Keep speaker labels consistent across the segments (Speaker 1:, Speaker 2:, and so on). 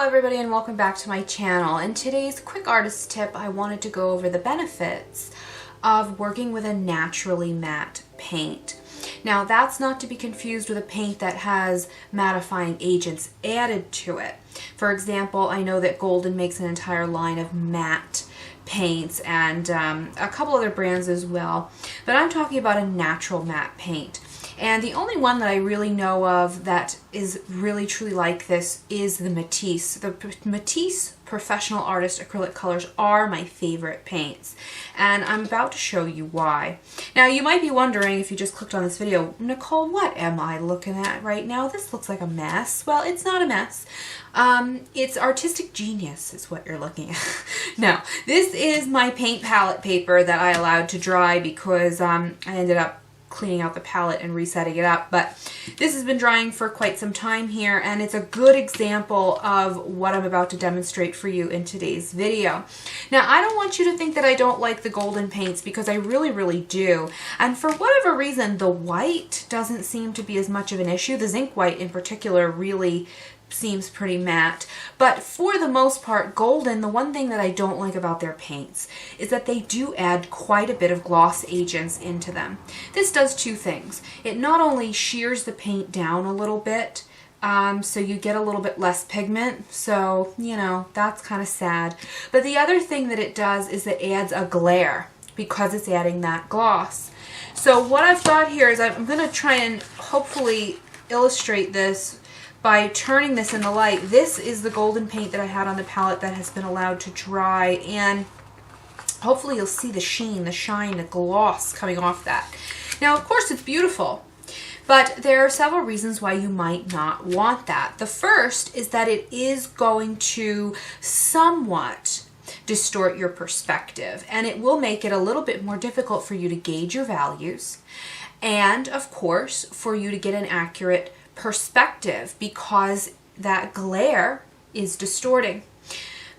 Speaker 1: Hello everybody and welcome back to my channel. In today's quick artist tip, I wanted to go over the benefits of working with a naturally matte paint. Now that's not to be confused with a paint that has mattifying agents added to it. For example, I know that Golden makes an entire line of matte paints and a couple other brands as well, but I'm talking about a natural matte paint. And the only one that I really know of that is really truly like this is the Matisse. The Matisse Professional Artist Acrylic Colors are my favorite paints, and I'm about to show you why. Now you might be wondering, if you just clicked on this video, Nicole, what am I looking at right now? This looks like a mess. Well, it's not a mess. It's artistic genius is what you're looking at. Now, this is my paint palette paper that I allowed to dry because I ended up cleaning out the palette and resetting it up, but this has been drying for quite some time here, and it's a good example of what I'm about to demonstrate for you in today's video. Now, I don't want you to think that I don't like the Golden paints, because I really do, and for whatever reason the white doesn't seem to be as much of an issue. The zinc white in particular really seems pretty matte, but for the most part, Golden, the one thing that I don't like about their paints is that they do add quite a bit of gloss agents into them. This does two things. It not only shears the paint down a little bit, so you get a little bit less pigment, so you know, that's kind of sad, but the other thing that it does is it adds a glare because it's adding that gloss. So what I've got here is I'm going to try and hopefully illustrate this by turning this in the light. This is the Golden paint that I had on the palette that has been allowed to dry, and hopefully you'll see the sheen, the shine, the gloss coming off that. Now, of course, it's beautiful, but there are several reasons why you might not want that. The first is that it is going to somewhat distort your perspective, and it will make it a little bit more difficult for you to gauge your values, and of course, for you to get an accurate perspective, because that glare is distorting.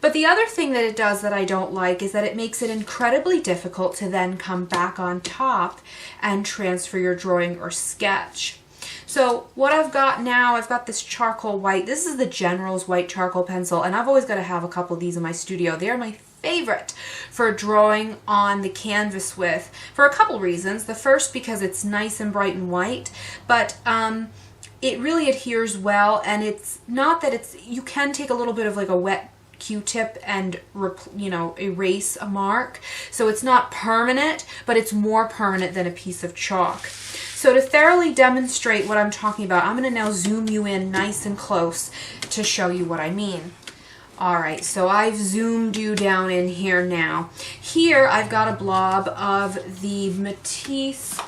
Speaker 1: But the other thing that it does that I don't like is that it makes it incredibly difficult to then come back on top and transfer your drawing or sketch. So what I've got now, I've got this charcoal white. This is the General's white charcoal pencil, and I've always got to have a couple of these in my studio. They're my favorite for drawing on the canvas with, for a couple reasons. The first, because it's nice and bright and white, but it really adheres well, and it's not that it's, you can take a little bit of like a wet Q-tip and, you know, erase a mark. So it's not permanent, but it's more permanent than a piece of chalk. So to thoroughly demonstrate what I'm talking about, I'm going to now zoom you in nice and close to show you what I mean. Alright, so I've zoomed you down in here now. Here I've got a blob of the Matisse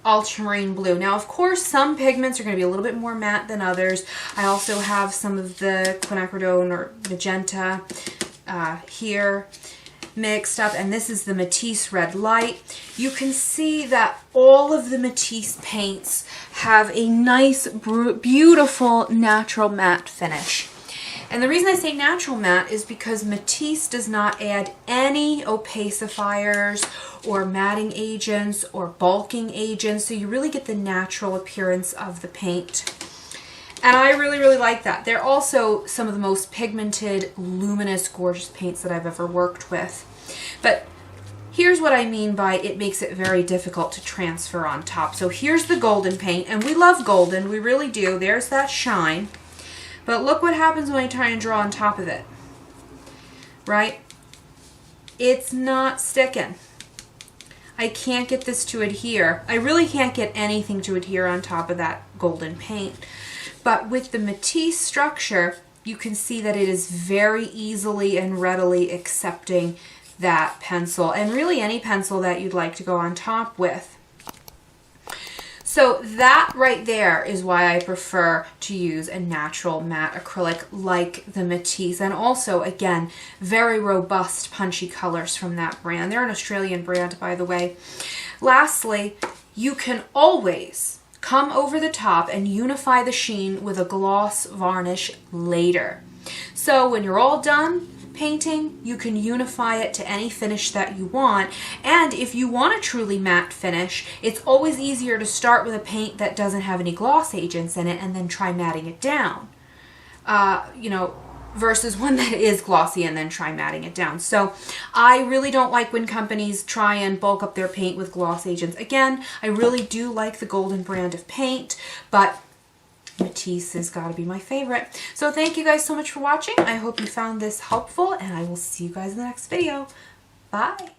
Speaker 1: Ultramarine Blue. Now, of course, some pigments are going to be a little bit more matte than others. I also have some of the quinacridone or magenta here mixed up, and this is the Matisse Red Light. You can see that all of the Matisse paints have a nice, beautiful, natural matte finish. And the reason I say natural matte is because Matisse does not add any opacifiers or matting agents or bulking agents, so you really get the natural appearance of the paint. And I really like that. They're also some of the most pigmented, luminous, gorgeous paints that I've ever worked with. But here's what I mean by it makes it very difficult to transfer on top. So here's the Golden paint, and we love Golden, we really do. There's that shine. But look what happens when I try and draw on top of it, right? It's not sticking. I can't get this to adhere. I really can't get anything to adhere on top of that Golden paint. But with the Matisse structure, you can see that it is very easily and readily accepting that pencil, and really any pencil that you'd like to go on top with. So that right there is why I prefer to use a natural matte acrylic like the Matisse, and also, again, very robust punchy colors from that brand. They're an Australian brand, by the way. Lastly, you can always come over the top and unify the sheen with a gloss varnish later. So when you're all done painting, you can unify it to any finish that you want. And if you want a truly matte finish, it's always easier to start with a paint that doesn't have any gloss agents in it and then try matting it down. You know, versus one that is glossy and then try matting it down. So I really don't like when companies try and bulk up their paint with gloss agents. Again, I really do like the Golden brand of paint, but Matisse has got to be my favorite. So thank you guys so much for watching. I hope you found this helpful, and I will see you guys in the next video. Bye.